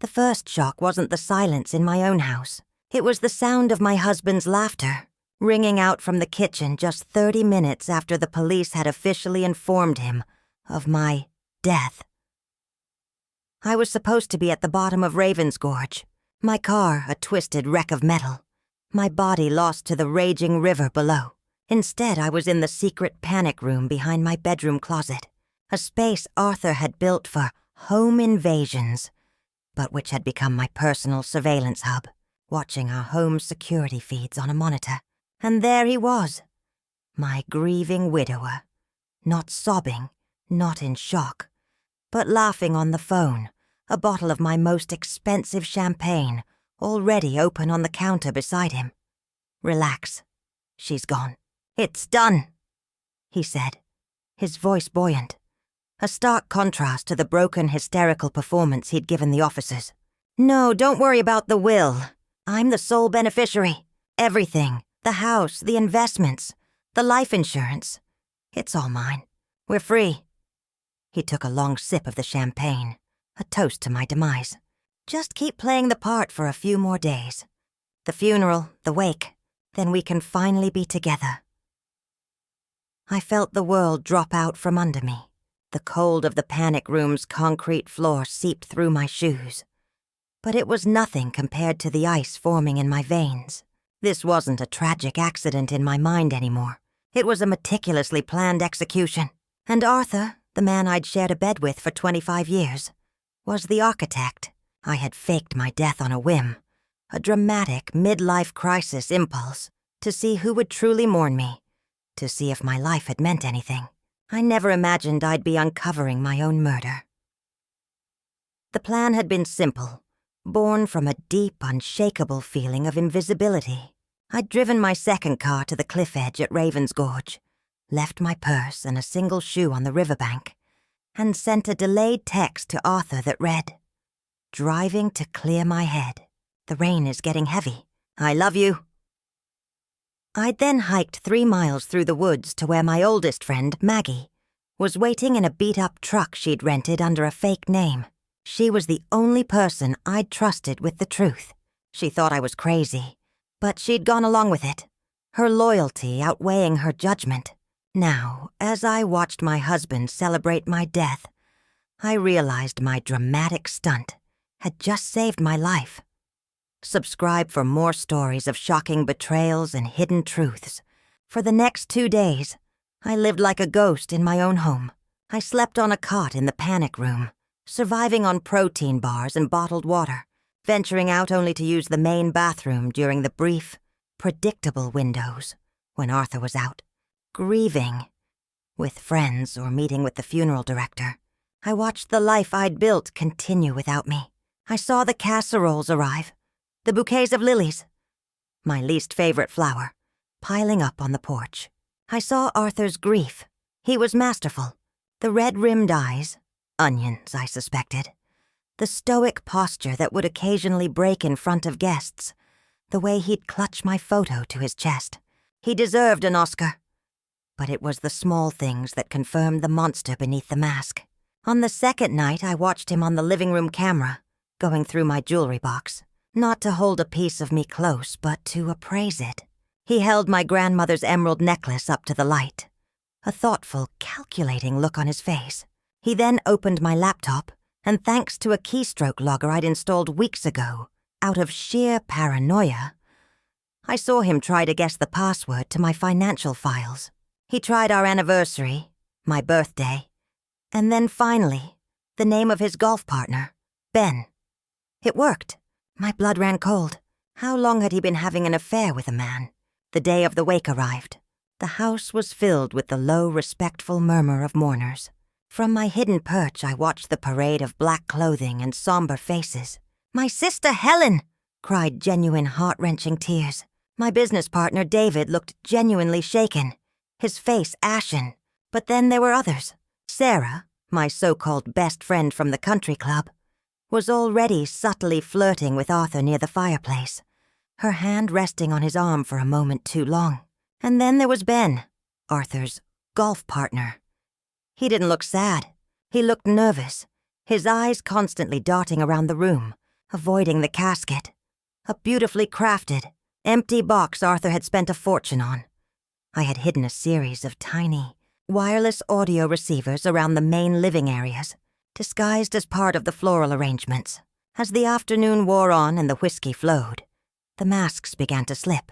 The first shock wasn't the silence in my own house. It was the sound of my husband's laughter, ringing out from the kitchen just 30 minutes after the police had officially informed him of my death. I was supposed to be at the bottom of Raven's Gorge, my car a twisted wreck of metal, my body lost to the raging river below. Instead, I was in the secret panic room behind my bedroom closet, a space Arthur had built for home invasions, but which had become my personal surveillance hub, watching our home security feeds on a monitor. And there he was, my grieving widower, not sobbing, not in shock, but laughing on the phone, a bottle of my most expensive champagne already open on the counter beside him. "Relax. She's gone. It's done," he said, his voice buoyant, a stark contrast to the broken, hysterical performance he'd given the officers. "No, don't worry about the will. I'm the sole beneficiary. Everything, the house, the investments, the life insurance. It's all mine. We're free." He took a long sip of the champagne, a toast to my demise. "Just keep playing the part for a few more days. The funeral, the wake, then we can finally be together." I felt the world drop out from under me. The cold of the panic room's concrete floor seeped through my shoes. But it was nothing compared to the ice forming in my veins. This wasn't a tragic accident in my mind anymore. It was a meticulously planned execution. And Arthur, the man I'd shared a bed with for 25 years, was the architect. I had faked my death on a whim, a dramatic midlife crisis impulse, to see who would truly mourn me, to see if my life had meant anything. I never imagined I'd be uncovering my own murder. The plan had been simple, born from a deep, unshakable feeling of invisibility. I'd driven my second car to the cliff edge at Raven's Gorge, left my purse and a single shoe on the riverbank, and sent a delayed text to Arthur that read, "Driving to clear my head. The rain is getting heavy. I love you." I'd then hiked 3 miles through the woods to where my oldest friend, Maggie, was waiting in a beat-up truck she'd rented under a fake name. She was the only person I'd trusted with the truth. She thought I was crazy, but she'd gone along with it, her loyalty outweighing her judgment. Now, as I watched my husband celebrate my death, I realized my dramatic stunt had just saved my life. Subscribe for more stories of shocking betrayals and hidden truths. For the next 2 days, I lived like a ghost in my own home. I slept on a cot in the panic room, surviving on protein bars and bottled water, venturing out only to use the main bathroom during the brief, predictable windows when Arthur was out. Grieving, with friends or meeting with the funeral director, I watched the life I'd built continue without me. I saw the casseroles arrive, the bouquets of lilies, my least favorite flower, piling up on the porch. I saw Arthur's grief. He was masterful. The red-rimmed eyes, onions, I suspected. The stoic posture that would occasionally break in front of guests. The way he'd clutch my photo to his chest. He deserved an Oscar. But it was the small things that confirmed the monster beneath the mask. On the second night, I watched him on the living room camera, going through my jewelry box. Not to hold a piece of me close, but to appraise it. He held my grandmother's emerald necklace up to the light, a thoughtful, calculating look on his face. He then opened my laptop, and thanks to a keystroke logger I'd installed weeks ago, out of sheer paranoia, I saw him try to guess the password to my financial files. He tried our anniversary, my birthday, and then finally, the name of his golf partner, Ben. It worked. My blood ran cold. How long had he been having an affair with a man? The day of the wake arrived. The house was filled with the low, respectful murmur of mourners. From my hidden perch, I watched the parade of black clothing and somber faces. "My sister Helen!" cried genuine heart-wrenching tears. My business partner David looked genuinely shaken, his face ashen. But then there were others. Sarah, my so-called best friend from the country club, was already subtly flirting with Arthur near the fireplace, her hand resting on his arm for a moment too long. And then there was Ben, Arthur's golf partner. He didn't look sad. He looked nervous, his eyes constantly darting around the room, avoiding the casket. A beautifully crafted, empty box Arthur had spent a fortune on. I had hidden a series of tiny, wireless audio receivers around the main living areas, disguised as part of the floral arrangements. As the afternoon wore on and the whiskey flowed, the masks began to slip.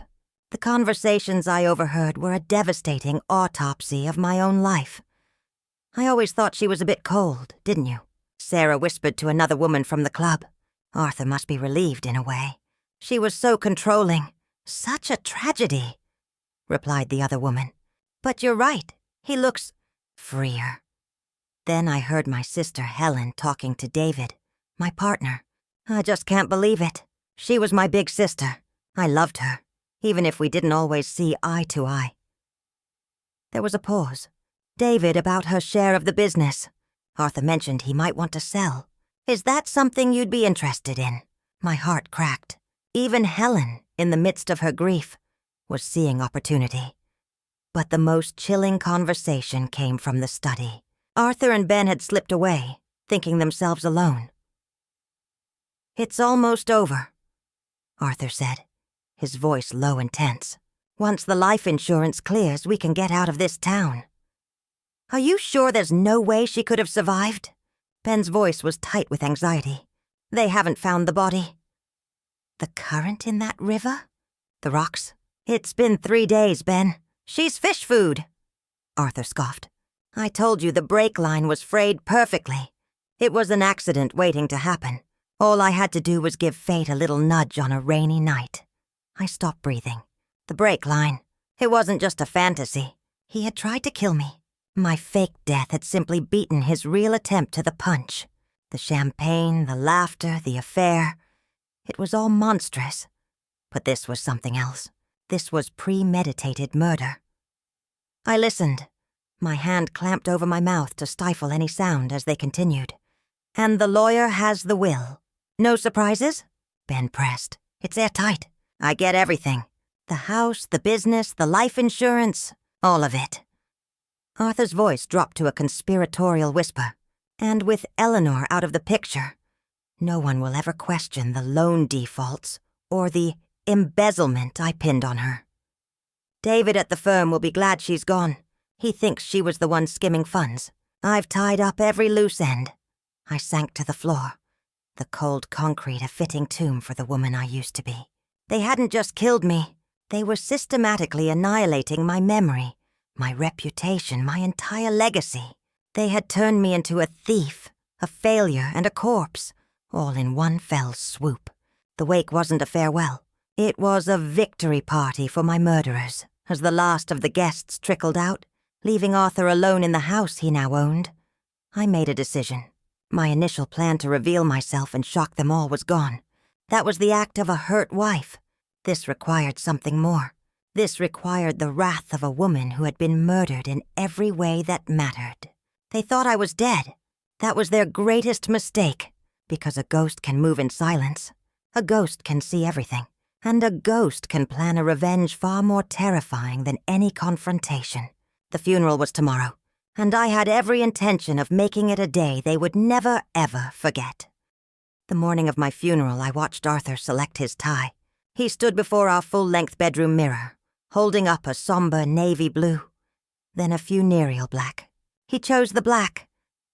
The conversations I overheard were a devastating autopsy of my own life. I always thought she was a bit cold, didn't you? Sarah whispered to another woman from the club. Arthur must be relieved in a way. She was so controlling. Such a tragedy, replied the other woman. But you're right. He looks freer. Then I heard my sister Helen talking to David, my partner. I just can't believe it. She was my big sister. I loved her, even if we didn't always see eye to eye. There was a pause. David about her share of the business. Arthur mentioned he might want to sell. Is that something you'd be interested in? My heart cracked. Even Helen, in the midst of her grief, was seeing opportunity. But the most chilling conversation came from the study. Arthur and Ben had slipped away, thinking themselves alone. It's almost over, Arthur said, his voice low and tense. Once the life insurance clears, we can get out of this town. Are you sure there's no way she could have survived? Ben's voice was tight with anxiety. They haven't found the body. The current in that river? The rocks? It's been 3 days, Ben. She's fish food, Arthur scoffed. I told you the brake line was frayed perfectly. It was an accident waiting to happen. All I had to do was give fate a little nudge on a rainy night. I stopped breathing. The brake line. It wasn't just a fantasy. He had tried to kill me. My fake death had simply beaten his real attempt to the punch. The champagne, the laughter, the affair. It was all monstrous. But this was something else. This was premeditated murder. I listened, my hand clamped over my mouth to stifle any sound as they continued. And the lawyer has the will. No surprises? Ben pressed. It's airtight. I get everything. The house, the business, the life insurance, all of it. Arthur's voice dropped to a conspiratorial whisper. And with Eleanor out of the picture, no one will ever question the loan defaults or the embezzlement I pinned on her. David at the firm will be glad she's gone. He thinks she was the one skimming funds. I've tied up every loose end. I sank to the floor, the cold concrete a fitting tomb for the woman I used to be. They hadn't just killed me. They were systematically annihilating my memory, my reputation, my entire legacy. They had turned me into a thief, a failure, and a corpse, all in one fell swoop. The wake wasn't a farewell. It was a victory party for my murderers, as the last of the guests trickled out, leaving Arthur alone in the house he now owned. I made a decision. My initial plan to reveal myself and shock them all was gone. That was the act of a hurt wife. This required something more. This required the wrath of a woman who had been murdered in every way that mattered. They thought I was dead. That was their greatest mistake, because a ghost can move in silence. A ghost can see everything. And a ghost can plan a revenge far more terrifying than any confrontation. The funeral was tomorrow, and I had every intention of making it a day they would never, ever forget. The morning of my funeral, I watched Arthur select his tie. He stood before our full-length bedroom mirror, holding up a somber navy blue, then a funereal black. He chose the black,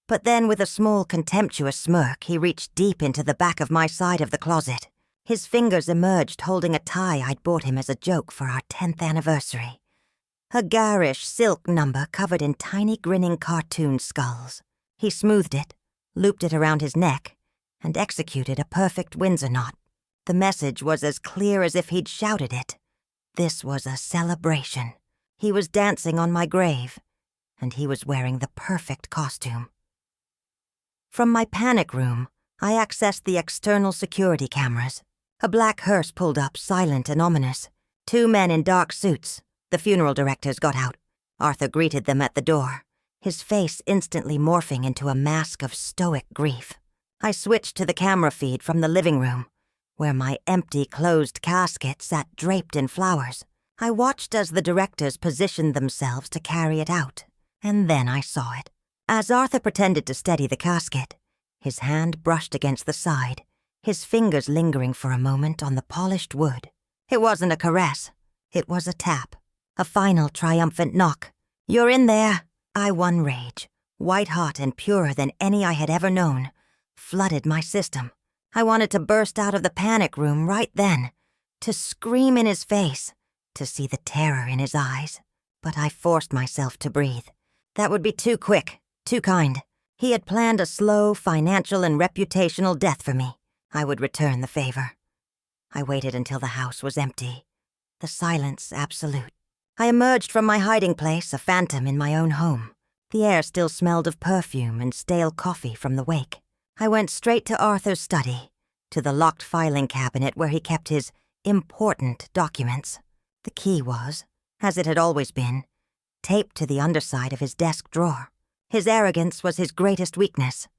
but then with a small contemptuous smirk, he reached deep into the back of my side of the closet. His fingers emerged holding a tie I'd bought him as a joke for our 10th anniversary. A garish silk number covered in tiny grinning cartoon skulls. He smoothed it, looped it around his neck, and executed a perfect Windsor knot. The message was as clear as if he'd shouted it. This was a celebration. He was dancing on my grave, and he was wearing the perfect costume. From my panic room, I accessed the external security cameras. A black hearse pulled up, silent and ominous. 2 men in dark suits. The funeral directors got out. Arthur greeted them at the door, his face instantly morphing into a mask of stoic grief. I switched to the camera feed from the living room, where my empty, closed casket sat draped in flowers. I watched as the directors positioned themselves to carry it out, and then I saw it. As Arthur pretended to steady the casket, his hand brushed against the side, his fingers lingering for a moment on the polished wood. It wasn't a caress. It was a tap. A final triumphant knock. "You're in there." I won rage, white-hot and purer than any I had ever known, flooded my system. I wanted to burst out of the panic room right then, to scream in his face, to see the terror in his eyes. But I forced myself to breathe. That would be too quick, too kind. He had planned a slow financial and reputational death for me. I would return the favor. I waited until the house was empty, the silence absolute. I emerged from my hiding place, a phantom in my own home. The air still smelled of perfume and stale coffee from the wake. I went straight to Arthur's study, to the locked filing cabinet where he kept his important documents. The key was, as it had always been, taped to the underside of his desk drawer. His arrogance was his greatest weakness.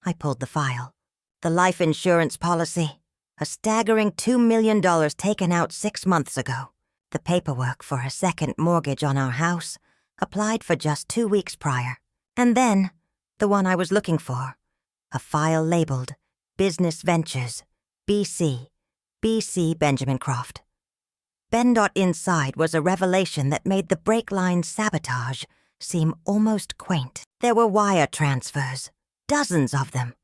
I pulled the file. The life insurance policy. A staggering $2 million taken out 6 months ago. The paperwork for a second mortgage on our house, applied for just 2 weeks prior. And then, the one I was looking for. A file labeled Business Ventures, BC Benjamin Croft. Inside was a revelation that made the break line sabotage seem almost quaint. There were wire transfers, dozens of them,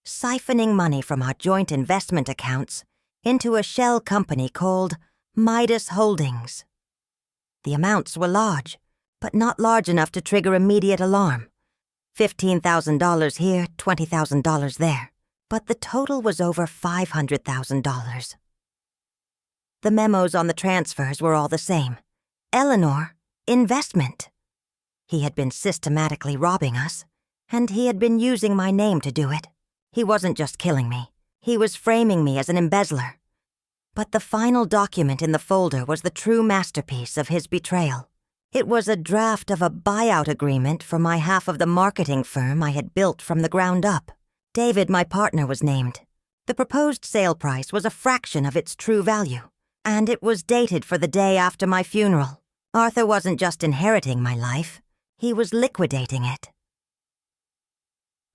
siphoning money from our joint investment accounts into a shell company called Midas Holdings. The amounts were large, but not large enough to trigger immediate alarm. $15,000 here, $20,000 there. But the total was over $500,000. The memos on the transfers were all the same. Eleanor, investment. He had been systematically robbing us, and he had been using my name to do it. He wasn't just killing me. He was framing me as an embezzler. But the final document in the folder was the true masterpiece of his betrayal. It was a draft of a buyout agreement for my half of the marketing firm I had built from the ground up. David, my partner, was named. The proposed sale price was a fraction of its true value, and it was dated for the day after my funeral. Arthur wasn't just inheriting my life, he was liquidating it.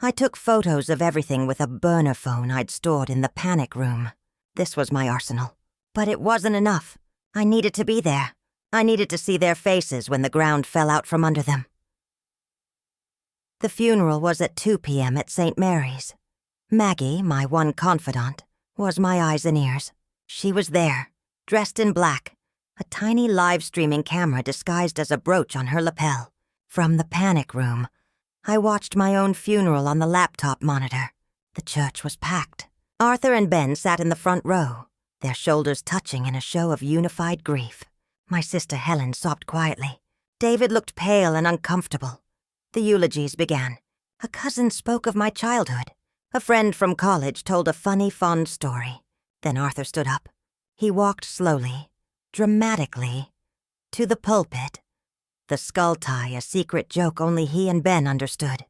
I took photos of everything with a burner phone I'd stored in the panic room. This was my arsenal. But it wasn't enough. I needed to be there. I needed to see their faces when the ground fell out from under them. The funeral was at 2 p.m. at St. Mary's. Maggie, my one confidant, was my eyes and ears. She was there, dressed in black, a tiny live-streaming camera disguised as a brooch on her lapel. From the panic room, I watched my own funeral on the laptop monitor. The church was packed. Arthur and Ben sat in the front row, their shoulders touching in a show of unified grief. My sister Helen sobbed quietly. David looked pale and uncomfortable. The eulogies began. A cousin spoke of my childhood. A friend from college told a funny, fond story. Then Arthur stood up. He walked slowly, dramatically, to the pulpit, the skull tie a secret joke only he and Ben understood.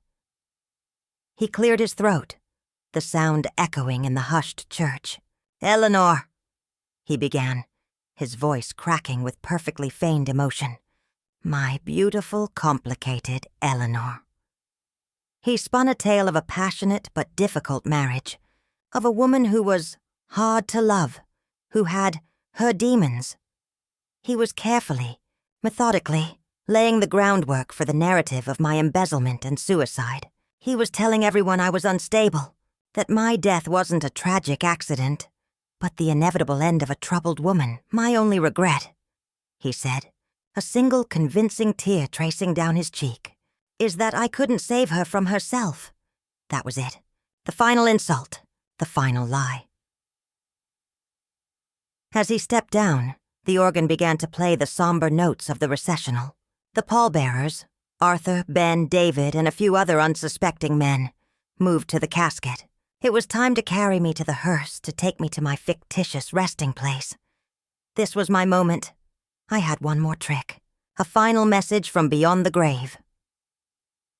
He cleared his throat, the sound echoing in the hushed church. "Eleanor," he began, his voice cracking with perfectly feigned emotion. "My beautiful, complicated Eleanor." He spun a tale of a passionate but difficult marriage, of a woman who was hard to love, who had her demons. He was carefully, methodically, laying the groundwork for the narrative of my embezzlement and suicide. He was telling everyone I was unstable, that my death wasn't a tragic accident, but the inevitable end of a troubled woman. My only regret, he said, a single convincing tear tracing down his cheek, is that I couldn't save her from herself. That was it. The final insult. The final lie. As he stepped down, the organ began to play the somber notes of the recessional. The pallbearers, Arthur, Ben, David, and a few other unsuspecting men, moved to the casket. It was time to carry me to the hearse to take me to my fictitious resting place. This was my moment. I had one more trick. A final message from beyond the grave.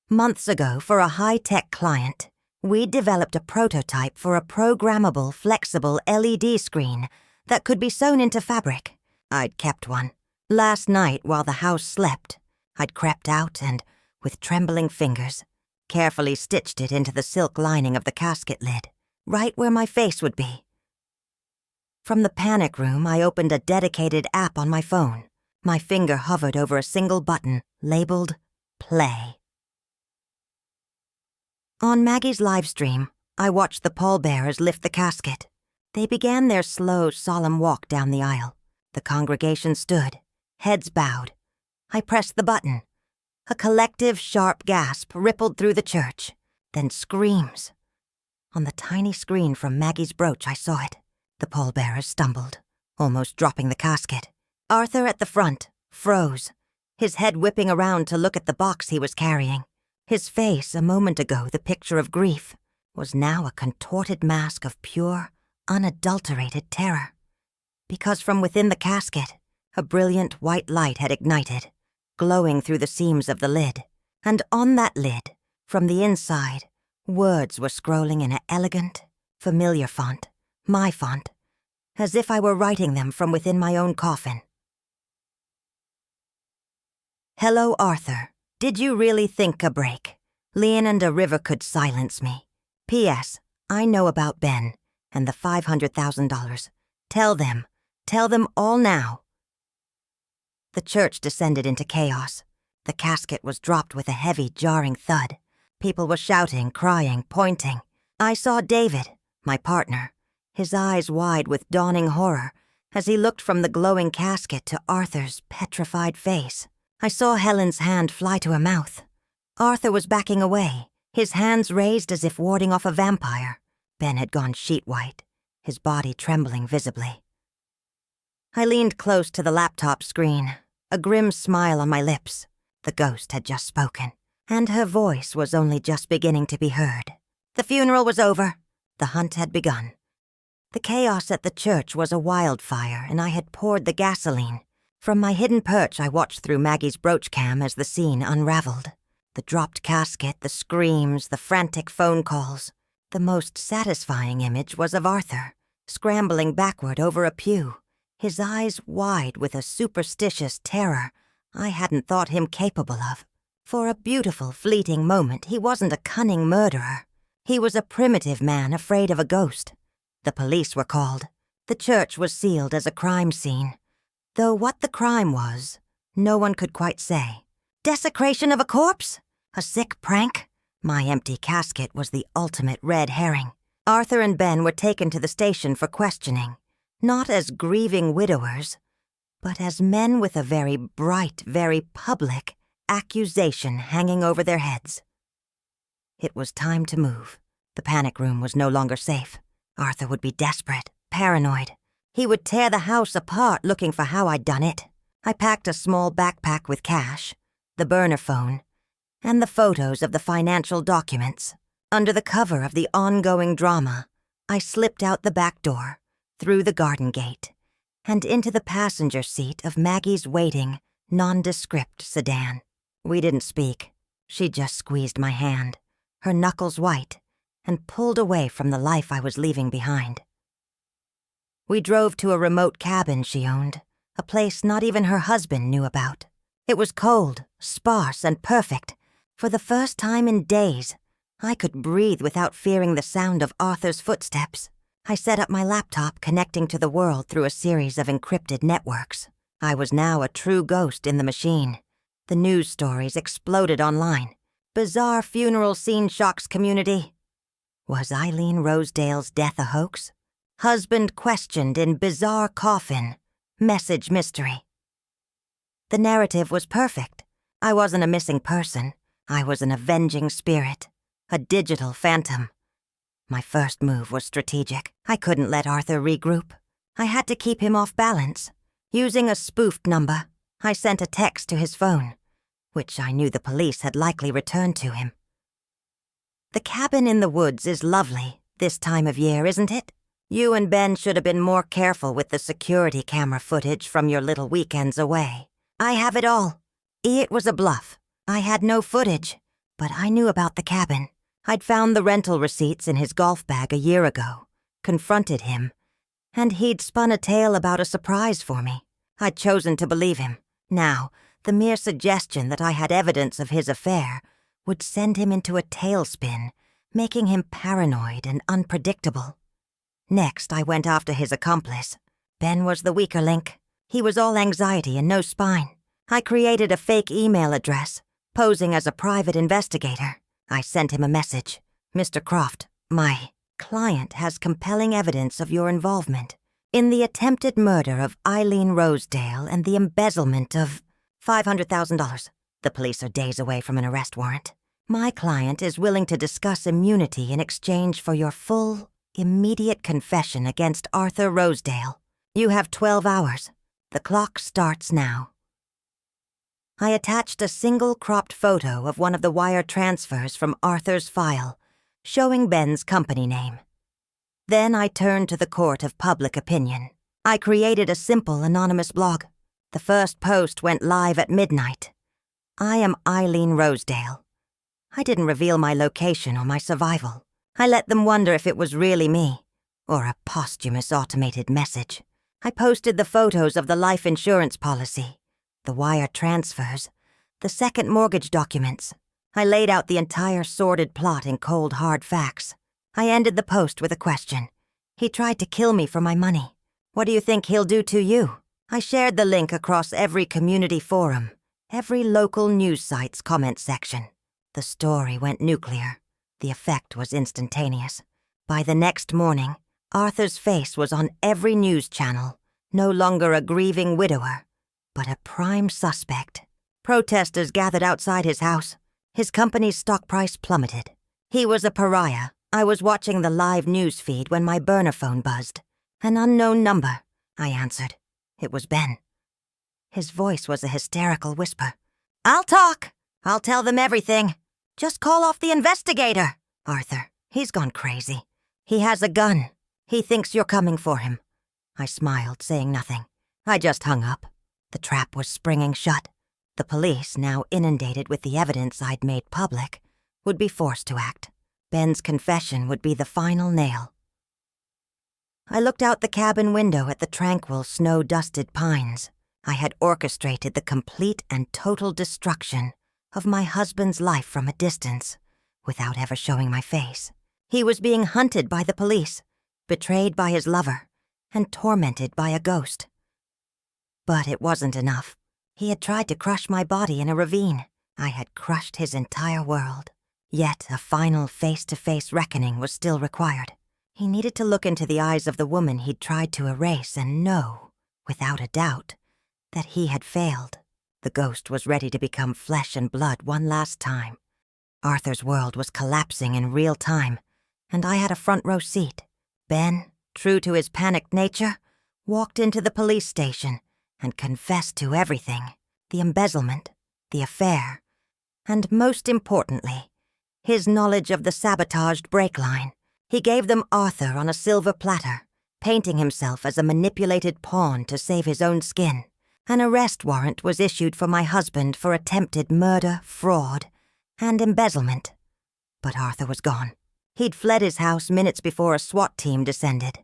Months ago, for a high-tech client, we'd developed a prototype for a programmable, flexible LED screen that could be sewn into fabric. I'd kept one. Last night, while the house slept, I'd crept out and, with trembling fingers, carefully stitched it into the silk lining of the casket lid. right where my face would be. From the panic room, I opened a dedicated app on my phone. My finger hovered over a single button, labeled Play. On Maggie's live stream, I watched the pallbearers lift the casket. They began their slow, solemn walk down the aisle. The congregation stood, heads bowed. I pressed the button. A collective, sharp gasp rippled through the church, then screams. On the tiny screen from Maggie's brooch, I saw it. The pallbearers stumbled, almost dropping the casket. Arthur at the front froze, his head whipping around to look at the box he was carrying. His face, a moment ago the picture of grief, was now a contorted mask of pure, unadulterated terror. Because from within the casket, a brilliant white light had ignited, glowing through the seams of the lid. And on that lid, from the inside, words were scrolling in an elegant, familiar font, my font, as if I were writing them from within my own coffin. Hello, Arthur. Did you really think a break? Leon and a river could silence me. P.S. I know about Ben and the $500,000. Tell them all now. The church descended into chaos. The casket was dropped with a heavy, jarring thud. People were shouting, crying, pointing. I saw David, my partner, his eyes wide with dawning horror as he looked from the glowing casket to Arthur's petrified face. I saw Helen's hand fly to her mouth. Arthur was backing away, his hands raised as if warding off a vampire. Ben had gone sheet white, his body trembling visibly. I leaned close to the laptop screen, a grim smile on my lips. The ghost had just spoken, and her voice was only just beginning to be heard. The funeral was over. The hunt had begun. The chaos at the church was a wildfire, and I had poured the gasoline. From my hidden perch, I watched through Maggie's brooch cam as the scene unraveled. The dropped casket, the screams, the frantic phone calls. The most satisfying image was of Arthur, scrambling backward over a pew, his eyes wide with a superstitious terror I hadn't thought him capable of. For a beautiful, fleeting moment, he wasn't a cunning murderer. He was a primitive man afraid of a ghost. The police were called. The church was sealed as a crime scene. Though what the crime was, no one could quite say. Desecration of a corpse? A sick prank? My empty casket was the ultimate red herring. Arthur and Ben were taken to the station for questioning, not as grieving widowers, but as men with a very bright, very public accusation hanging over their heads. It was time to move. The panic room was no longer safe. Arthur would be desperate, paranoid. He would tear the house apart looking for how I'd done it. I packed a small backpack with cash, the burner phone, and the photos of the financial documents. Under the cover of the ongoing drama, I slipped out the back door, through the garden gate, and into the passenger seat of Maggie's waiting, nondescript sedan. We didn't speak. She just squeezed my hand, her knuckles white, and pulled away from the life I was leaving behind. We drove to a remote cabin she owned, a place not even her husband knew about. It was cold, sparse, and perfect. For the first time in days, I could breathe without fearing the sound of Arthur's footsteps. I set up my laptop, connecting to the world through a series of encrypted networks. I was now a true ghost in the machine. The news stories exploded online. Bizarre funeral scene shocks community. Was Eileen Rosedale's death a hoax? Husband questioned in bizarre coffin. Message mystery. The narrative was perfect. I wasn't a missing person. I was an avenging spirit. A digital phantom. My first move was strategic. I couldn't let Arthur regroup. I had to keep him off balance. Using a spoofed number, I sent a text to his phone, which I knew the police had likely returned to him. The cabin in the woods is lovely this time of year, isn't it? You and Ben should have been more careful with the security camera footage from your little weekends away. I have it all. It was a bluff. I had no footage, but I knew about the cabin. I'd found the rental receipts in his golf bag a year ago, confronted him, and he'd spun a tale about a surprise for me. I'd chosen to believe him. Now, the mere suggestion that I had evidence of his affair would send him into a tailspin making him paranoid and unpredictable. Next, I went after his accomplice. Ben was the weaker link. He was all anxiety and no spine. I created a fake email address, posing as a private investigator. I sent him a message. Mr. Croft, my client has compelling evidence of your involvement in the attempted murder of Eileen Rosedale and the embezzlement of $500,000. The police are days away from an arrest warrant. My client is willing to discuss immunity in exchange for your full, immediate confession against Arthur Rosedale. You have 12 hours. The clock starts now. I attached a single cropped photo of one of the wire transfers from Arthur's file, showing Ben's company name. Then I turned to the court of public opinion. I created a simple anonymous blog. The first post went live at midnight. I am Eileen Rosedale. I didn't reveal my location or my survival. I let them wonder if it was really me, or a posthumous automated message. I posted the photos of the life insurance policy, the wire transfers, the second mortgage documents. I laid out the entire sordid plot in cold, hard facts. I ended the post with a question. He tried to kill me for my money. What do you think he'll do to you? I shared the link across every community forum, every local news site's comment section. The story went nuclear. The effect was instantaneous. By the next morning, Arthur's face was on every news channel, no longer a grieving widower, but a prime suspect. Protesters gathered outside his house. His company's stock price plummeted. He was a pariah. I was watching the live news feed when my burner phone buzzed. An unknown number. I answered. It was Ben. His voice was a hysterical whisper. "I'll talk. I'll tell them everything. Just call off the investigator." "Arthur, he's gone crazy. He has a gun. He thinks you're coming for him." I smiled, saying nothing. I just hung up. The trap was springing shut. The police, now inundated with the evidence I'd made public, would be forced to act. Ben's confession would be the final nail. I looked out the cabin window at the tranquil, snow-dusted pines. I had orchestrated the complete and total destruction of my husband's life from a distance, without ever showing my face. He was being hunted by the police, betrayed by his lover, and tormented by a ghost. But it wasn't enough. He had tried to crush my body in a ravine. I had crushed his entire world. Yet a final face-to-face reckoning was still required. He needed to look into the eyes of the woman he'd tried to erase and know, without a doubt, that he had failed. The ghost was ready to become flesh and blood one last time. Arthur's world was collapsing in real time, and I had a front-row seat. Ben, true to his panicked nature, walked into the police station and confessed to everything: the embezzlement, the affair, and most importantly, his knowledge of the sabotaged brake line. He gave them Arthur on a silver platter, painting himself as a manipulated pawn to save his own skin. An arrest warrant was issued for my husband for attempted murder, fraud, and embezzlement. But Arthur was gone. He'd fled his house minutes before a SWAT team descended,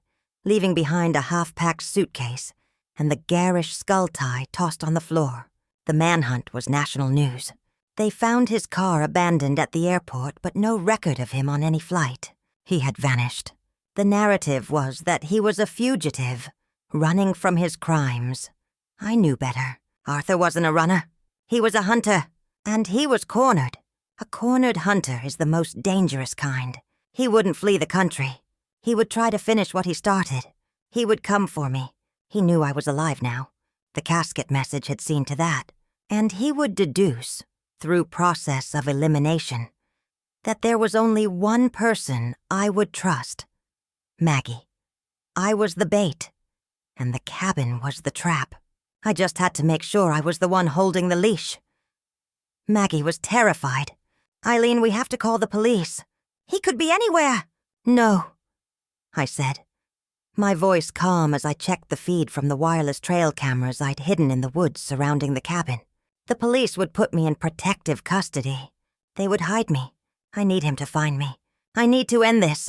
leaving behind a half-packed suitcase and the garish skull tie tossed on the floor. The manhunt was national news. They found his car abandoned at the airport, but no record of him on any flight. He had vanished. The narrative was that he was a fugitive, running from his crimes. I knew better. Arthur wasn't a runner. He was a hunter, and he was cornered. A cornered hunter is the most dangerous kind. He wouldn't flee the country. He would try to finish what he started. He would come for me. He knew I was alive now. The casket message had seen to that. And he would deduce, through process of elimination, that there was only one person I would trust: Maggie. I was the bait, and the cabin was the trap. I just had to make sure I was the one holding the leash. Maggie was terrified. "Eileen, we have to call the police. He could be anywhere." "No," I said, my voice calm as I checked the feed from the wireless trail cameras I'd hidden in the woods surrounding the cabin. The police would put me in protective custody. They would hide me. I need him to find me. I need to end this.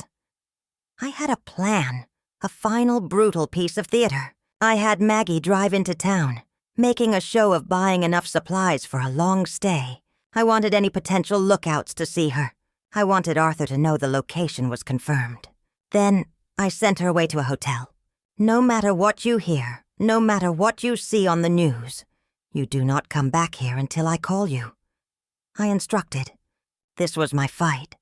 I had a plan, a final brutal piece of theater. I had Maggie drive into town, making a show of buying enough supplies for a long stay. I wanted any potential lookouts to see her. I wanted Arthur to know the location was confirmed. Then I sent her away to a hotel. No matter what you hear, no matter what you see on the news, you do not come back here until I call you. I instructed. This was my fight.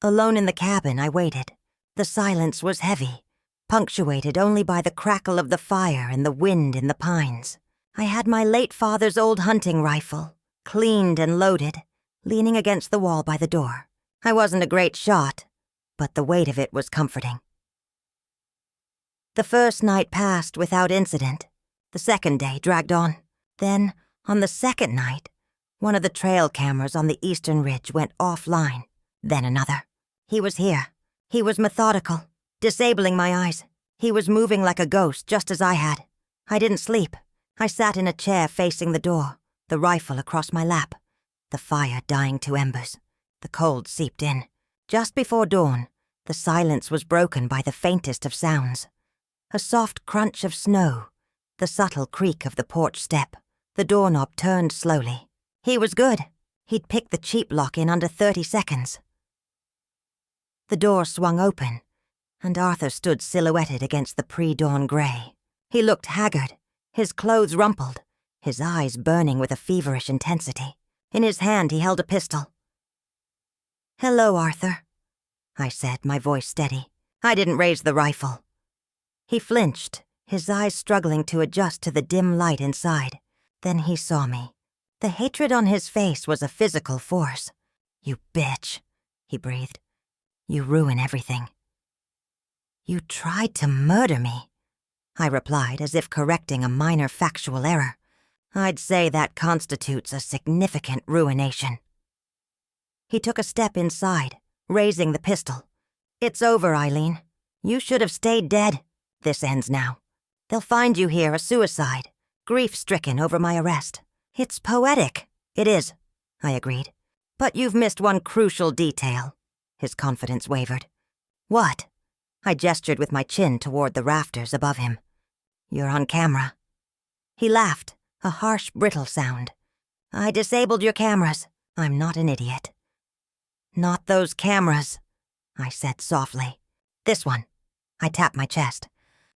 Alone in the cabin, I waited. The silence was heavy, punctuated only by the crackle of the fire and the wind in the pines. I had my late father's old hunting rifle, cleaned and loaded, leaning against the wall by the door. I wasn't a great shot, but the weight of it was comforting. The first night passed without incident. The second day dragged on. Then, on the second night, one of the trail cameras on the eastern ridge went offline. Then another. He was here. He was methodical, disabling my eyes. He was moving like a ghost, just as I had. I didn't sleep. I sat in a chair facing the door, the rifle across my lap, the fire dying to embers. The cold seeped in. Just before dawn, the silence was broken by the faintest of sounds. A soft crunch of snow, the subtle creak of the porch step. The doorknob turned slowly. He was good. He'd picked the cheap lock in under 30 seconds. The door swung open, and Arthur stood silhouetted against the pre-dawn gray. He looked haggard, his clothes rumpled, his eyes burning with a feverish intensity. In his hand he held a pistol. "Hello, Arthur," I said, my voice steady. I didn't raise the rifle. He flinched, his eyes struggling to adjust to the dim light inside. Then he saw me. The hatred on his face was a physical force. "You bitch," he breathed. "You ruin everything." "You tried to murder me," I replied, as if correcting a minor factual error. "I'd say that constitutes a significant ruination." He took a step inside, raising the pistol. "It's over, Eileen. You should have stayed dead. This ends now. They'll find you here a suicide, grief-stricken over my arrest." "It's poetic." "It is," I agreed. "But you've missed one crucial detail." His confidence wavered. "What?" I gestured with my chin toward the rafters above him. "You're on camera." He laughed, a harsh, brittle sound. "I disabled your cameras. I'm not an idiot." "Not those cameras," I said softly. "This one." I tapped my chest.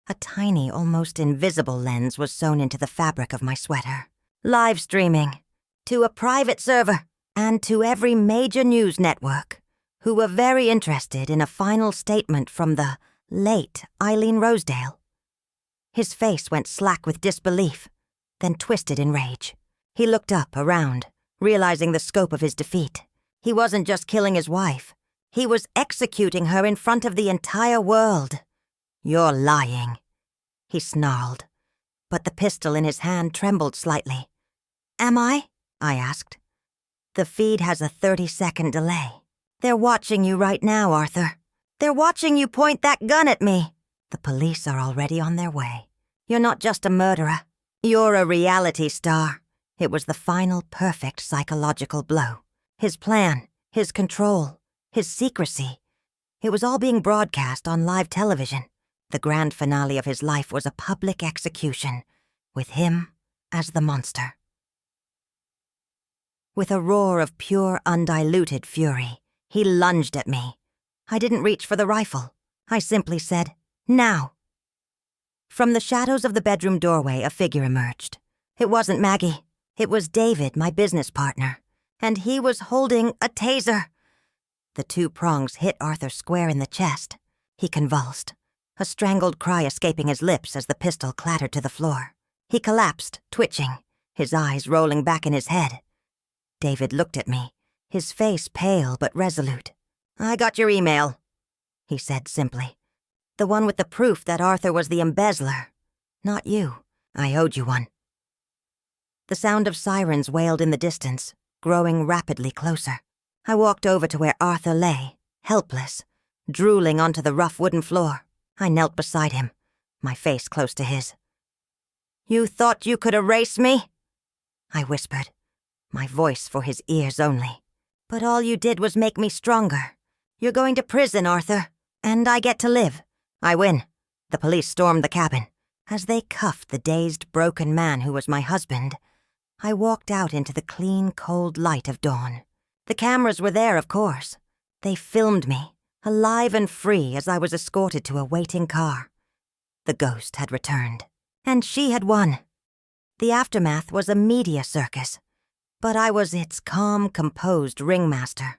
A tiny, almost invisible lens was sewn into the fabric of my sweater. "Live streaming. To a private server. And to every major news network, who were very interested in a final statement from the late Eileen Rosedale." His face went slack with disbelief, then twisted in rage. He looked up, around, realizing the scope of his defeat. He wasn't just killing his wife. He was executing her in front of the entire world. "You're lying," he snarled, but the pistol in his hand trembled slightly. "Am I?" I asked. "The feed has a 30-second delay. They're watching you right now, Arthur. They're watching you point that gun at me. The police are already on their way. You're not just a murderer. You're a reality star." It was the final perfect psychological blow. His plan, his control, his secrecy. It was all being broadcast on live television. The grand finale of his life was a public execution, with him as the monster. With a roar of pure, undiluted fury, he lunged at me. I didn't reach for the rifle. I simply said, "Now." From the shadows of the bedroom doorway, a figure emerged. It wasn't Maggie. It was David, my business partner, and he was holding a taser. The two prongs hit Arthur square in the chest. He convulsed, a strangled cry escaping his lips as the pistol clattered to the floor. He collapsed, twitching, his eyes rolling back in his head. David looked at me, his face pale but resolute. "I got your email," he said simply. "The one with the proof that Arthur was the embezzler. Not you. I owed you one." The sound of sirens wailed in the distance, growing rapidly closer. I walked over to where Arthur lay, helpless, drooling onto the rough wooden floor. I knelt beside him, my face close to his. "You thought you could erase me?" I whispered, my voice for his ears only. "But all you did was make me stronger. You're going to prison, Arthur, and I get to live. I win." The police stormed the cabin. As they cuffed the dazed, broken man who was my husband, I walked out into the clean, cold light of dawn. The cameras were there, of course. They filmed me, alive and free, as I was escorted to a waiting car. The ghost had returned, and she had won. The aftermath was a media circus, but I was its calm, composed ringmaster.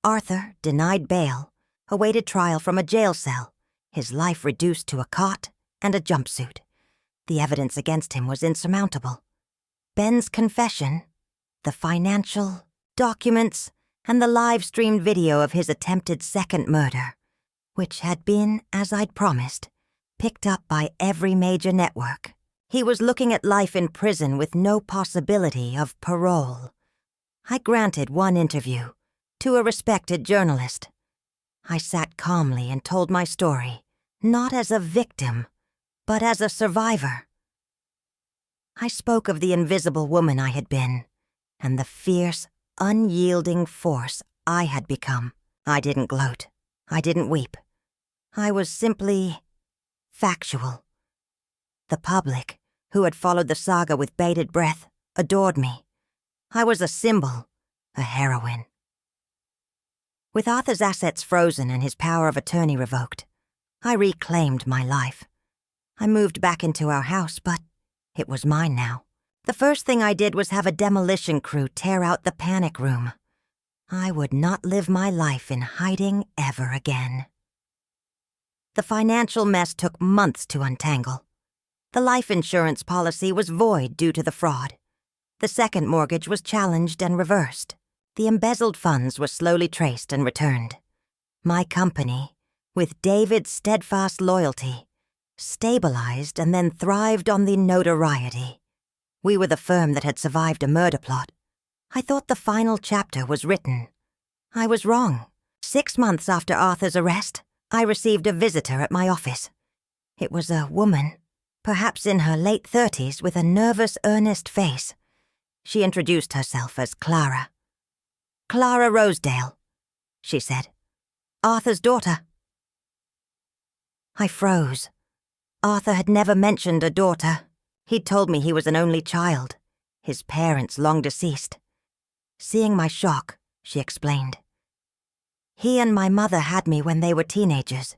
Arthur, denied bail, awaited trial from a jail cell, his life reduced to a cot and a jumpsuit. The evidence against him was insurmountable. Ben's confession, the financial, documents, and the live-streamed video of his attempted second murder, which had been, as I'd promised, picked up by every major network. He was looking at life in prison with no possibility of parole. I granted one interview to a respected journalist. I sat calmly and told my story, not as a victim, but as a survivor. I spoke of the invisible woman I had been, and the fierce, unyielding force I had become. I didn't gloat. I didn't weep. I was simply factual. The public, who had followed the saga with bated breath, adored me. I was a symbol, a heroine. With Arthur's assets frozen and his power of attorney revoked, I reclaimed my life. I moved back into our house, but it was mine now. The first thing I did was have a demolition crew tear out the panic room. I would not live my life in hiding ever again. The financial mess took months to untangle. The life insurance policy was void due to the fraud. The second mortgage was challenged and reversed. The embezzled funds were slowly traced and returned. My company, with David's steadfast loyalty, stabilized and then thrived on the notoriety. We were the firm that had survived a murder plot. I thought the final chapter was written. I was wrong. 6 months after Arthur's arrest, I received a visitor at my office. It was a woman, perhaps in her late 30s, with a nervous, earnest face. She introduced herself as Clara. "Clara Rosedale," she said. "Arthur's daughter." I froze. Arthur had never mentioned a daughter. He'd told me he was an only child, his parents long deceased. Seeing my shock, she explained. "He and my mother had me when they were teenagers.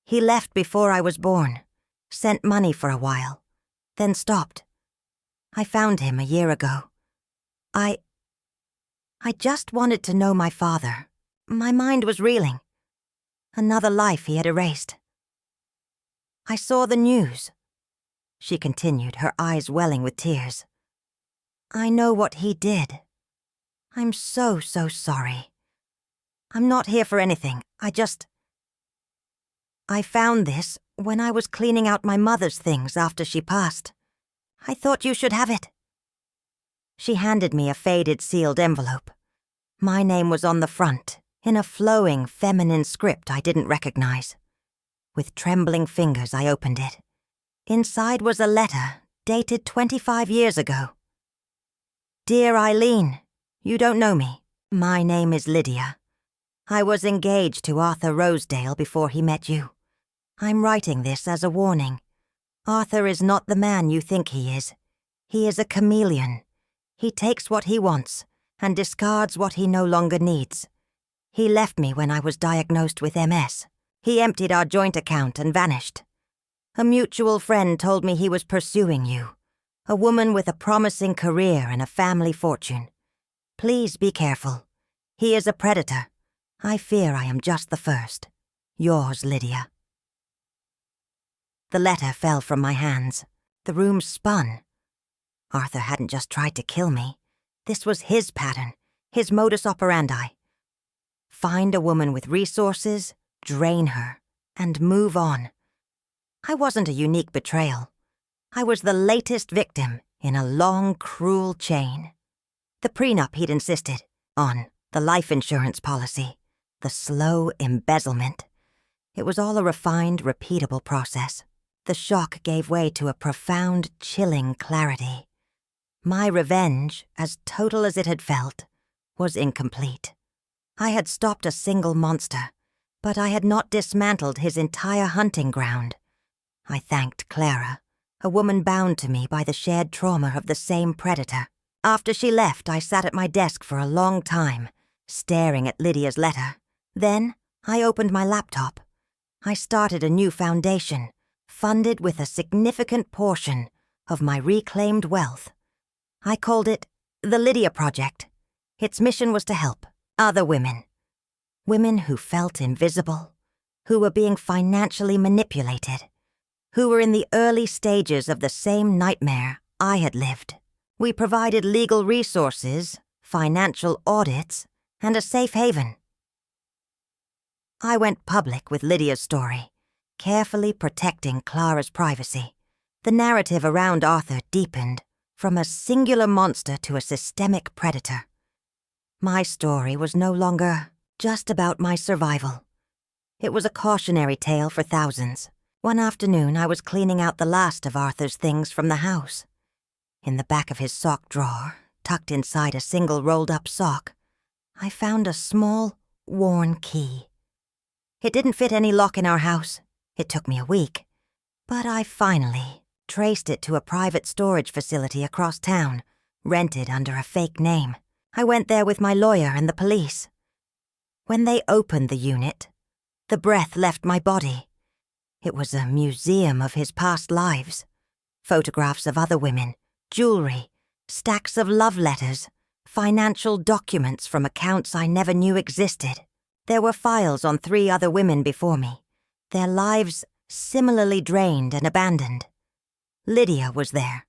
He left before I was born, sent money for a while, then stopped. I found him a year ago. I just wanted to know my father. My mind was reeling. Another life he had erased. I saw the news," she continued, her eyes welling with tears. "I know what he did. I'm so sorry. I'm not here for anything. I found this when I was cleaning out my mother's things after she passed. I thought you should have it." She handed me a faded sealed envelope. My name was on the front, in a flowing feminine script I didn't recognize. With trembling fingers, I opened it. Inside was a letter, dated 25 years ago. "Dear Eileen, you don't know me. My name is Lydia. I was engaged to Arthur Rosedale before he met you. I'm writing this as a warning. Arthur is not the man you think he is. He is a chameleon. He takes what he wants and discards what he no longer needs. He left me when I was diagnosed with MS. He emptied our joint account and vanished. A mutual friend told me he was pursuing you, a woman with a promising career and a family fortune. Please be careful. He is a predator. I fear I am just the first. Yours, Lydia." The letter fell from my hands. The room spun. Arthur hadn't just tried to kill me. This was his pattern, his modus operandi. Find a woman with resources, drain her, and move on. I wasn't a unique betrayal. I was the latest victim in a long, cruel chain. The prenup he'd insisted on, the life insurance policy, the slow embezzlement. It was all a refined, repeatable process. The shock gave way to a profound, chilling clarity. My revenge, as total as it had felt, was incomplete. I had stopped a single monster, but I had not dismantled his entire hunting ground. I thanked Clara, a woman bound to me by the shared trauma of the same predator. After she left, I sat at my desk for a long time, staring at Lydia's letter, Then, I opened my laptop. I started a new foundation, funded with a significant portion of my reclaimed wealth. I called it the Lydia Project. Its mission was to help other women. Women who felt invisible, who were being financially manipulated, who were in the early stages of the same nightmare I had lived. We provided legal resources, financial audits, and a safe haven. I went public with Lydia's story, carefully protecting Clara's privacy. The narrative around Arthur deepened, from a singular monster to a systemic predator. My story was no longer just about my survival. It was a cautionary tale for thousands. One afternoon, I was cleaning out the last of Arthur's things from the house. In the back of his sock drawer, tucked inside a single rolled-up sock, I found a small, worn key. It didn't fit any lock in our house. It took me a week. But I finally traced it to a private storage facility across town, rented under a fake name. I went there with my lawyer and the police. When they opened the unit, the breath left my body. It was a museum of his past lives. Photographs of other women, jewelry, stacks of love letters, financial documents from accounts I never knew existed. There were files on 3 other women before me, their lives similarly drained and abandoned. Lydia was there.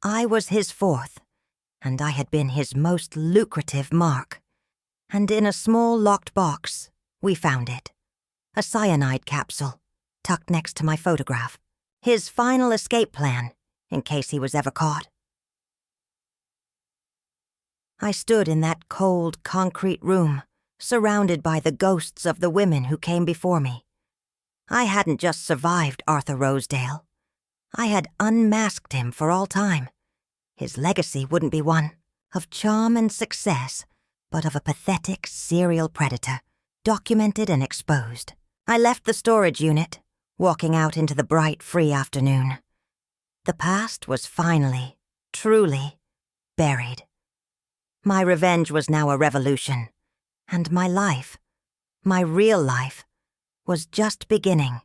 I was his 4th, and I had been his most lucrative mark. And in a small locked box, we found it. A cyanide capsule, tucked next to my photograph. His final escape plan, in case he was ever caught. I stood in that cold, concrete room, surrounded by the ghosts of the women who came before me. I hadn't just survived Arthur Rosedale. I had unmasked him for all time. His legacy wouldn't be one of charm and success, but of a pathetic serial predator, documented and exposed. I left the storage unit, walking out into the bright, free afternoon. The past was finally, truly, buried. My revenge was now a revolution, and my life, my real life, was just beginning.